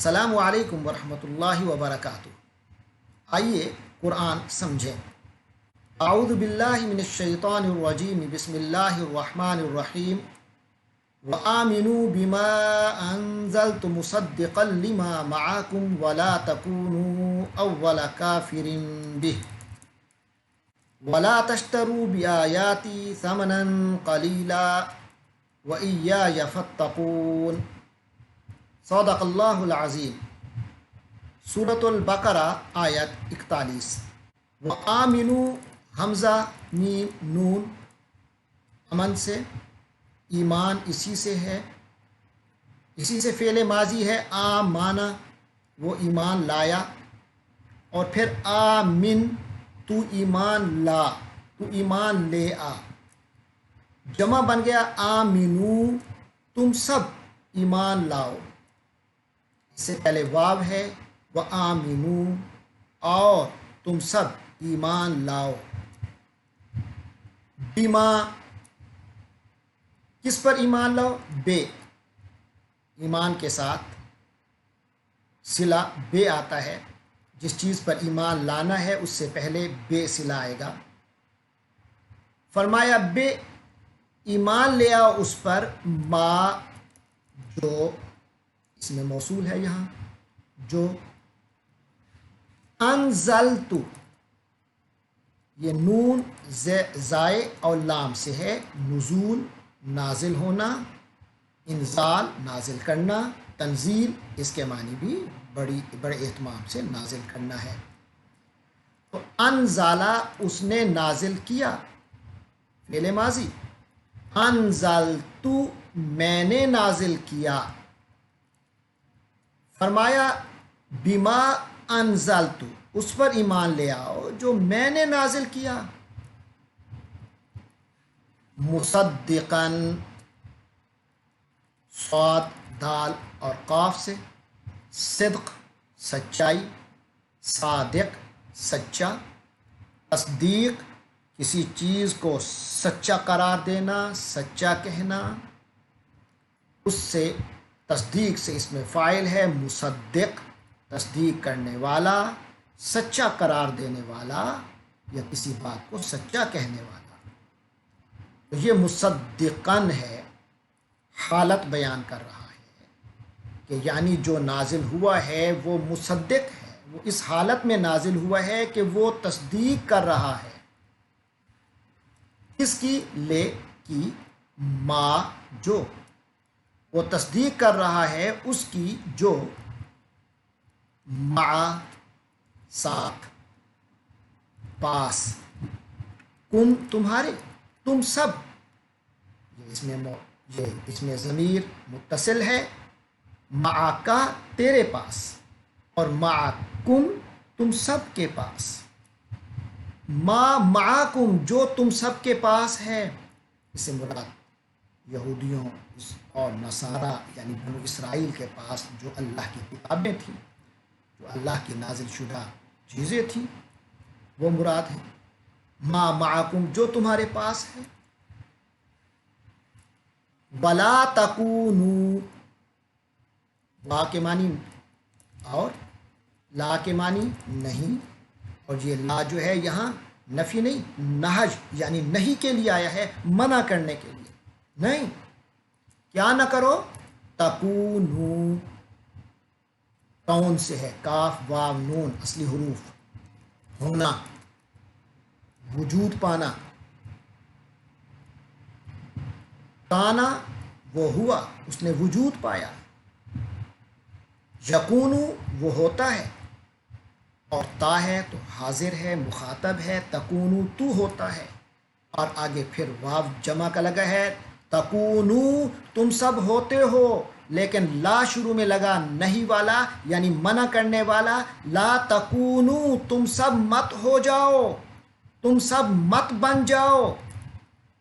السلام علیکم ورحمۃ اللہ وبرکاتہ۔ آئیے قرآن سمجھیں۔ اعوذ باللہ من الشیطان الرجیم، بسم اللہ الرحمن الرحیم۔ وآمنوا بما انزلت مصدقا لما معکم ولا تکونوا اول کافر به ولا تشتروا بآیاتی ثمنا قلیلا وإیای فاتقون۔ صدق اللہ العظیم۔ سورۃ البقرہ آیت 41۔ وآمنوا حمزہ میم نون، امن سے، ایمان اسی سے ہے، اسی سے فعل ماضی ہے آمانا، وہ ایمان لایا، اور پھر آمن تو ایمان لا، تو ایمان لے آ، جمع بن گیا آمنو، تم سب ایمان لاؤ۔ اس سے پہلے واو ہے وآمنو، اور تم سب ایمان لاؤ۔ بما، کس پر ایمان لاؤ؟ بے، ایمان کے ساتھ صلہ بے آتا ہے، جس چیز پر ایمان لانا ہے اس سے پہلے بے صلہ آئے گا۔ فرمایا بے، ایمان لے آؤ اس پر، ما، جو اس میں موصول ہے یہاں، جو، انزلت، یہ نون زائے اور لام سے ہے، نزول نازل ہونا، انزال نازل کرنا، تنزیل اس کے معنی بھی بڑے اہتمام سے نازل کرنا ہے۔ تو انزالہ، اس نے نازل کیا، فعل ماضی، انزلتو، میں نے نازل کیا۔ فرمایا بما انزلتو، اس پر ایمان لے آؤ جو میں نے نازل کیا۔ مصدقاً، صاد، دال اور قاف سے، صدق سچائی، صادق سچا، تصدیق کسی چیز کو سچا قرار دینا، سچا کہنا، اس سے تصدیق سے اس میں فاعل ہے مصدق، تصدیق کرنے والا، سچا قرار دینے والا، یا کسی بات کو سچا کہنے والا۔ تو یہ مصدقاً ہے، حالت بیان کر رہا ہے کہ یعنی جو نازل ہوا ہے وہ مصدق ہے، وہ اس حالت میں نازل ہوا ہے کہ وہ تصدیق کر رہا ہے۔ کس کی؟ لے کی، ما، جو، وہ تصدیق کر رہا ہے اس کی جو مع، ساتھ، پاس، کم، تمہارے، تم سب، اس میں ضمیر متصل ہے، مع کا تیرے پاس، اور معکم تم سب کے پاس، ما معکم جو تم سب کے پاس ہے، اس سے مراد یہودیوں اور نصارہ یعنی بنو اسرائیل کے پاس جو اللہ کی کتابیں تھیں، جو اللہ کی نازل شدہ چیزیں تھیں، وہ مراد ہے۔ ما معکم جو تمہارے پاس ہے۔ ولا تکونوا، وا کے معنی اور، لا کے معنی نہیں، اور یہ لا جو ہے یہاں نفی نہیں، نہج یعنی نہیں کے لیے آیا ہے، منع کرنے کے لیے، نہیں، کیا نہ کرو، تکونوا، کون سے ہے، کاف واو نون اصلی حروف، ہونا، وجود پانا، کانا وہ ہوا، اس نے وجود پایا، یکونو وہ ہوتا ہے، اور تا ہے تو حاضر ہے، مخاطب ہے، تکونو تو ہوتا ہے، اور آگے پھر واو جمع کا لگا ہے، تکونو تم سب ہوتے ہو، لیکن لا شروع میں لگا نہیں والا یعنی منع کرنے والا، لا تکونو تم سب مت ہو جاؤ، تم سب مت بن جاؤ،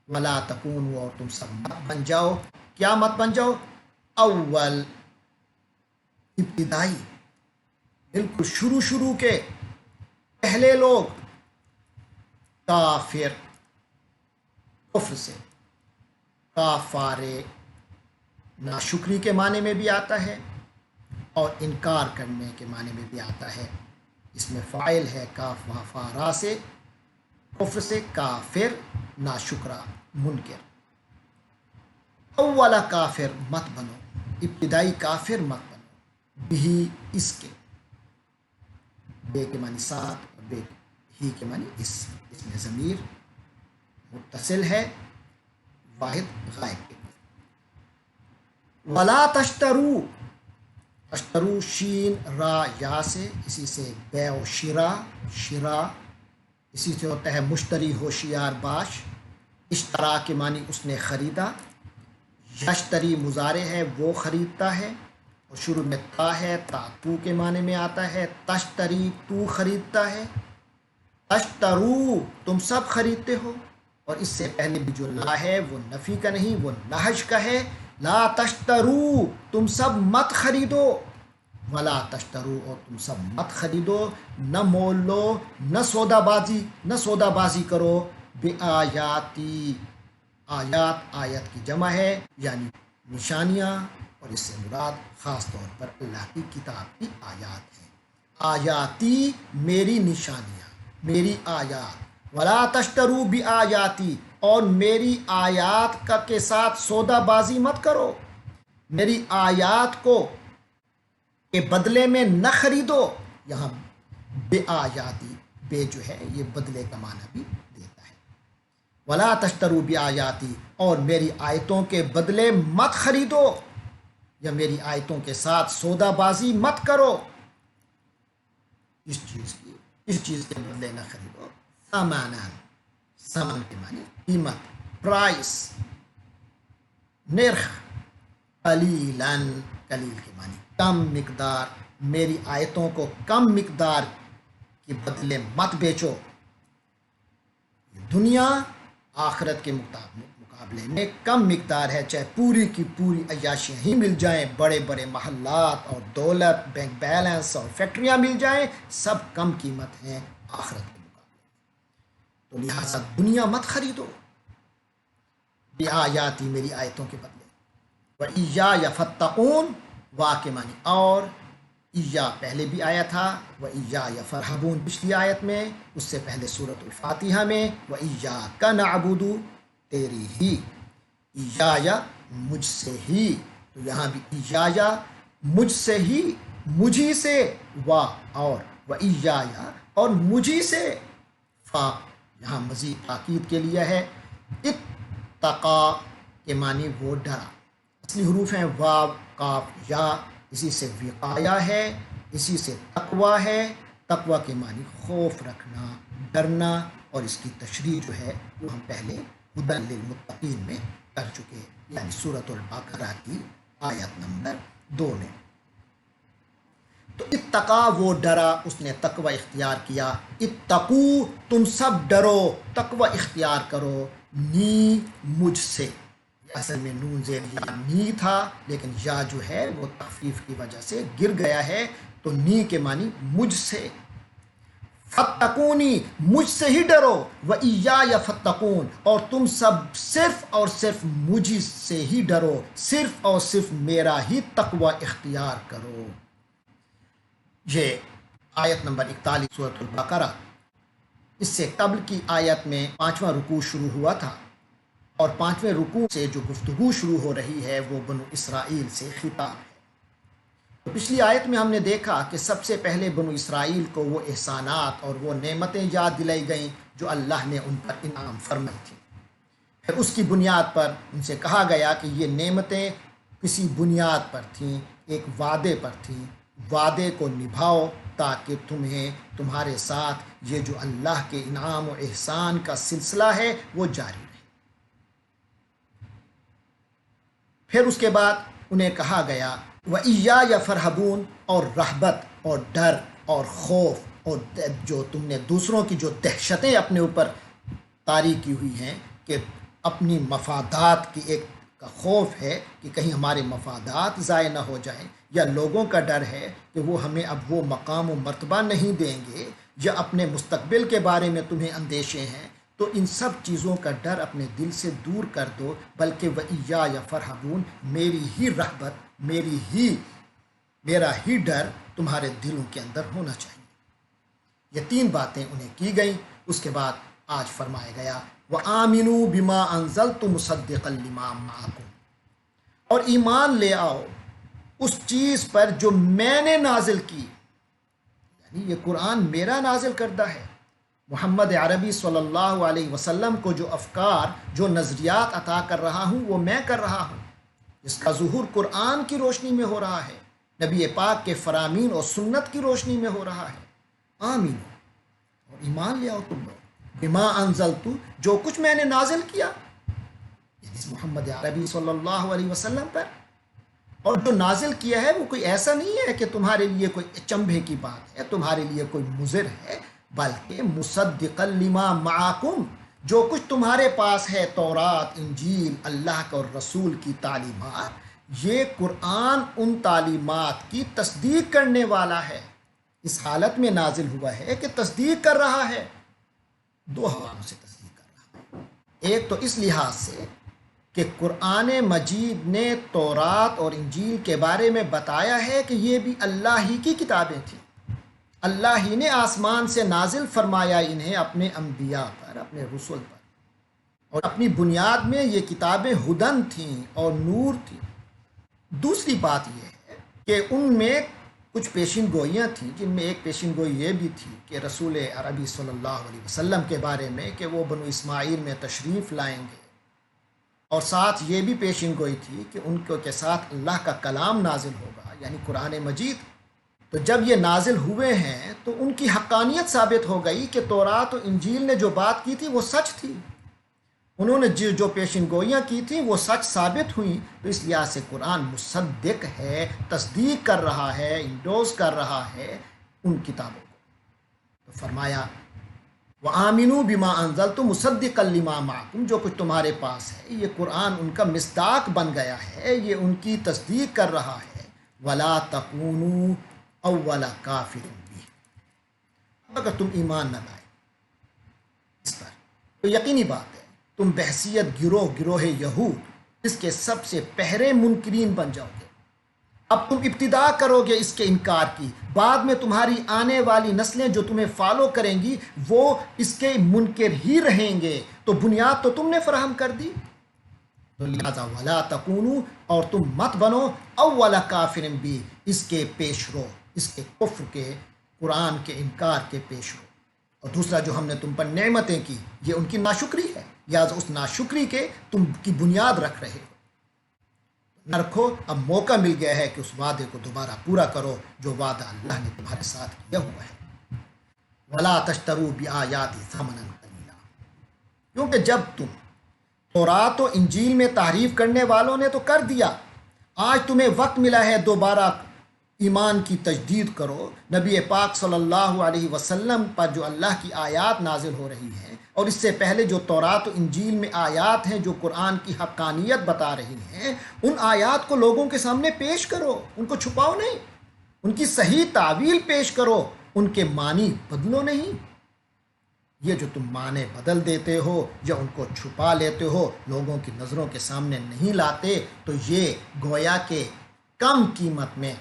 ولا تکونو اور تم سب مت بن جاؤ، کیا مت بن جاؤ؟ اول، ابتدائی، بالکل شروع کے پہلے لوگ، کافر، کفر سے، کافارے ناشکری کے معنی میں بھی آتا ہے، اور انکار کرنے کے معنی میں بھی آتا ہے۔ اس میں فاعل ہے کاف و فا را سے، کفر سے، کافر ناشکرا منکر۔ اولا کافر مت بنو، ابتدائی کافر مت بنو، بھی اس کے، بے کے معنی ساتھ اور بے ہی کے معنی اس میں ضمیر متصل ہے واحد غائب کے لیے۔ ولا تشترو، تشترو شین را یا سے، اسی سے بیع و شرا اسی سے ہوتا ہے مشتری ہوشیار باش۔ اشترا کے معنی اس نے خریدا، یشتری مضارع ہے وہ خریدتا ہے، اور شروع میں تا ہے، تا تو کے معنی میں آتا ہے۔ تشتری تو خریدتا ہے، تشترو تم سب خریدتے ہو، اور اس سے پہلے بھی جو لا ہے وہ نفی کا نہیں، وہ نہج کا ہے۔ لا تشترو تم سب مت خریدو، ولا تشترو اور تم سب مت خریدو، نہ مول لو، نہ سودا بازی کرو، بآیاتی، آیات آیت کی جمع ہے یعنی نشانیاں، اور اس سے مراد خاص طور پر اللہ کی کتاب کی آیات ہیں۔ آیاتی میری نشانیاں، میری آیات، ولا تشترو بآیاتی اور میری آیات کا کے ساتھ سودا بازی مت کرو، میری آیات کو کے بدلے میں نہ خریدو۔ یہاں بے آیاتی، بے جو ہے یہ بدلے کا معنی بھی دیتا ہے۔ ولا تشترو بآیاتی اور میری آیتوں کے بدلے مت خریدو، یا میری آیتوں کے ساتھ سودا بازی مت کرو، اس چیز کے بدلے نہ خریدو۔ سمن کے معنی قیمت، پرائس، نرخ، قلیلاً قلیل کے معنی کم مقدار، میری آیتوں کو کم مقدار کے بدلے مت بیچو۔ دنیا آخرت کے مقابلے میں کم مقدار ہے، چاہے پوری کی پوری عیاشیاں ہی مل جائیں، بڑے بڑے محلات اور دولت، بینک بیلنس اور فیکٹریاں مل جائیں، سب کم قیمت ہیں آخرت کے مقابلے۔ تو لہٰذا دنیا مت خریدو بآیاتی میری آیتوں کے بدلے۔ وَإِيَّايَ فَاتَّقُونَ، وا کے معنی اور، ایا پہلے بھی آیا تھا، وَإِيَّايَ فَارْهَبُونَ پچھلی آیت میں، اس سے پہلے سورۃ الفاتحہ میں، وَإِيَّاكَ نَعْبُدُ تیری ہی، ایایا مجھ سے ہی، تو یہاں بھی ایایا مجھ سے ہی، مجھی سے، وا اور، وَإِيَّايَ اور مجھی سے، فا یہاں مزید تاکید کے لیے ہے۔ اتقا کے معنی وہ ڈرا، اصلی حروف ہیں واو قاف یا، اسی سے وقایا ہے، اسی سے تقوی ہے۔ تقوی کے معنی خوف رکھنا، ڈرنا، اور اس کی تشریح جو ہے وہ ہم پہلے ہدی للمتقین میں کر چکے، یعنی سورۃ البقرہ کی آیت نمبر 2 میں۔ تو اتقا وہ ڈرا، اس نے تقوی اختیار کیا۔ اتقو تم سب ڈرو، تقوی اختیار کرو، نی مجھ سے، اصل میں نون زیر یا نی تھا، لیکن یا جو ہے وہ تخفیف کی وجہ سے گر گیا ہے، تو نی کے معنی مجھ سے۔ فَاتَّقُونِی مجھ سے ہی ڈرو، وَإِيَّايَ فَاتَّقُونَ اور تم سب صرف اور صرف مجھ سے ہی ڈرو، صرف اور صرف میرا ہی تقوی اختیار کرو۔ یہ آیت نمبر 41 سورۃ البقرہ۔ اس سے قبل کی آیت میں 5واں رکوع شروع ہوا تھا، اور 5ویں رکوع سے جو گفتگو شروع ہو رہی ہے وہ بنو اسرائیل سے خطاب ہے۔ تو پچھلی آیت میں ہم نے دیکھا کہ سب سے پہلے بنو اسرائیل کو وہ احسانات اور وہ نعمتیں یاد دلائی گئیں جو اللہ نے ان پر انعام فرمائی تھیں۔ پھر اس کی بنیاد پر ان سے کہا گیا کہ یہ نعمتیں کسی بنیاد پر تھیں، ایک وعدے پر تھیں، وعدے کو نبھاؤ تاکہ تمہیں تمہارے ساتھ یہ جو اللہ کے انعام و احسان کا سلسلہ ہے وہ جاری رہے۔ پھر اس کے بعد انہیں کہا گیا وَإِيَّايَ فَارْهَبُونَ اور رہبت اور ڈر اور خوف اور جو تم نے دوسروں کی جو دہشتیں اپنے اوپر طاری کی ہوئی ہیں کہ اپنی مفادات کی ایک کا خوف ہے کہ کہیں ہمارے مفادات ضائع نہ ہو جائیں، یا لوگوں کا ڈر ہے کہ وہ ہمیں اب وہ مقام و مرتبہ نہیں دیں گے، یا اپنے مستقبل کے بارے میں تمہیں اندیشے ہیں، تو ان سب چیزوں کا ڈر اپنے دل سے دور کر دو، بلکہ وَإِيَّايَ فَارْهَبُونَ میری ہی رہبت، میری ہی میرا ہی ڈر تمہارے دلوں کے اندر ہونا چاہیے۔ یہ 3 باتیں انہیں کی گئیں۔ اس کے بعد آج فرمایا گیا وَآمِنُوا بِمَا أَنزَلْتُ مُصَدِّقًا لِمَا مَعَكُمْ، اور ایمان لے آؤ اس چیز پر جو میں نے نازل کی، یعنی یہ قرآن میرا نازل کردہ ہے۔ محمد عربی صلی اللہ علیہ وسلم کو جو افکار، جو نظریات عطا کر رہا ہوں وہ میں کر رہا ہوں۔ اس کا ظہور قرآن کی روشنی میں ہو رہا ہے، نبی پاک کے فرامین اور سنت کی روشنی میں ہو رہا ہے۔ آمین، اور ایمان لے آؤ تم لوگ بما انزلت، جو کچھ میں نے نازل کیا اس محمد عربی صلی اللہ علیہ وسلم پر۔ اور جو نازل کیا ہے وہ کوئی ایسا نہیں ہے کہ تمہارے لیے کوئی اچنبھے کی بات ہے، تمہارے لیے کوئی مضر ہے، بلکہ مصدقا لما معکم، جو کچھ تمہارے پاس ہے، تورات، انجیل، اللہ کا اور رسول کی تعلیمات، یہ قرآن ان تعلیمات کی تصدیق کرنے والا ہے۔ اس حالت میں نازل ہوا ہے کہ تصدیق کر رہا ہے، 2 حوالوں سے تصدیق کر رہا ہے۔ ایک تو اس لحاظ سے کہ قرآن مجید نے تورات اور انجیل کے بارے میں بتایا ہے کہ یہ بھی اللہ ہی کی کتابیں تھیں، اللہ ہی نے آسمان سے نازل فرمایا انہیں اپنے انبیاء پر، اپنے رسول پر، اور اپنی بنیاد میں یہ کتابیں ہدن تھیں اور نور تھیں۔ دوسری بات یہ ہے کہ ان میں کچھ پیشین گوئیاں تھیں، جن میں ایک پیشین گوئی یہ بھی تھی کہ رسول عربی صلی اللہ علیہ وسلم کے بارے میں کہ وہ بنو اسماعیل میں تشریف لائیں گے، اور ساتھ یہ بھی پیشین گوئی تھی کہ ان کے ساتھ اللہ کا کلام نازل ہوگا، یعنی قرآن مجید۔ تو جب یہ نازل ہوئے ہیں تو ان کی حقانیت ثابت ہو گئی کہ تورات و انجیل نے جو بات کی تھی وہ سچ تھی، انہوں نے جو پیشین گوئیاں کی تھیں وہ سچ ثابت ہوئیں۔ تو اس لحاظ سے قرآن مصدق ہے، تصدیق کر رہا ہے، انڈوز کر رہا ہے ان کتابوں کو۔ تو فرمایا وَآمِنُوا بِمَا أَنزَلْتُ مُصَدِّقًا لِمَا مَعَكُمْ، جو کچھ تمہارے پاس ہے، یہ قرآن ان کا مصداق بن گیا ہے، یہ ان کی تصدیق کر رہا ہے۔ وَلَا تَكُونُوا أَوَّلَ كَافِرٍ بِهِ، اگر تم ایمان نہ لائے اس پر تو یقینی بات ہے تم بحیثیت گروہ یہود اس کے سب سے پہرے منکرین بن جاؤ گے۔ اب تم ابتدا کرو گے اس کے انکار کی، بعد میں تمہاری آنے والی نسلیں جو تمہیں فالو کریں گی وہ اس کے منکر ہی رہیں گے۔ تو بنیاد تو تم نے فراہم کر دی، تو لہذا ولا تکونوا، اور تم مت بنو اول کافر بھی، اس کے پیش رو، اس کے کفر کے، قرآن کے انکار کے پیش رو۔ اور دوسرا جو ہم نے تم پر نعمتیں کی یہ ان کی ناشکری ہے، لہٰذا اس ناشکری کے تم کی بنیاد رکھ رہے ہو۔ نہ رکھو، اب موقع مل گیا ہے کہ اس وعدے کو دوبارہ پورا کرو جو وعدہ اللہ نے تمہارے ساتھ کیا ہوا ہے۔ وَلَا تَشْتَرُوا بِآيَاتِي ثَمَنًا قَلِيلًا، کیونکہ جب تم تورات و انجیل میں تحریف کرنے والوں نے تو کر دیا، آج تمہیں وقت ملا ہے دوبارہ ایمان کی تجدید کرو، نبی پاک صلی اللہ علیہ وسلم پر جو اللہ کی آیات نازل ہو رہی ہیں، اور اس سے پہلے جو تورات و انجیل میں آیات ہیں جو قرآن کی حقانیت بتا رہی ہیں، ان آیات کو لوگوں کے سامنے پیش کرو، ان کو چھپاؤ نہیں، ان کی صحیح تعویل پیش کرو، ان کے معنی بدلو نہیں۔ یہ جو تم معنی بدل دیتے ہو یا ان کو چھپا لیتے ہو، لوگوں کی نظروں کے سامنے نہیں لاتے، تو یہ گویا کہ کم قیمت میں،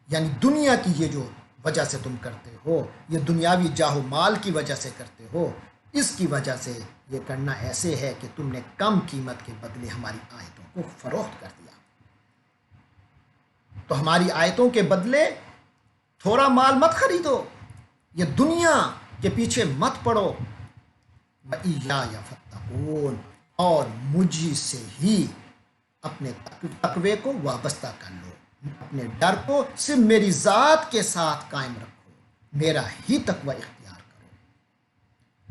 یعنی دنیا کی یہ جو وجہ سے تم کرتے ہو، یہ دنیاوی جاہ و مال کی وجہ سے کرتے ہو، اس کی وجہ سے یہ کرنا ایسے ہے کہ تم نے کم قیمت کے بدلے ہماری آیتوں کو فروخت کر دیا۔ تو ہماری آیتوں کے بدلے تھوڑا مال مت خریدو، یہ دنیا کے پیچھے مت پڑو۔ وَإِيَّايَ فَاتَّقُونِ، اور مجھ سے ہی اپنے تقوی کو وابستہ کر لو، اپنے ڈر کو صرف میری ذات کے ساتھ قائم رکھو، میرا ہی تقوی اختیار کرو۔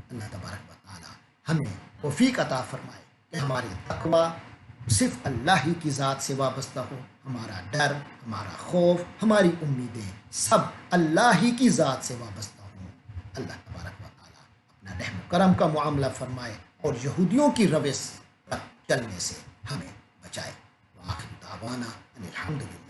اللہ تبارک و تعالی ہمیں توفیق عطا فرمائے کہ ہماری تقوی صرف اللہ ہی کی ذات سے وابستہ ہو، ہمارا ڈر، ہمارا خوف، ہماری امیدیں سب اللہ ہی کی ذات سے وابستہ ہوں۔ اللہ تبارک و تعالی اپنا رحم و کرم کا معاملہ فرمائے اور یہودیوں کی روش پر چلنے سے ہمیں بچائے۔ وآخر دعوانا ان الحمد للہ۔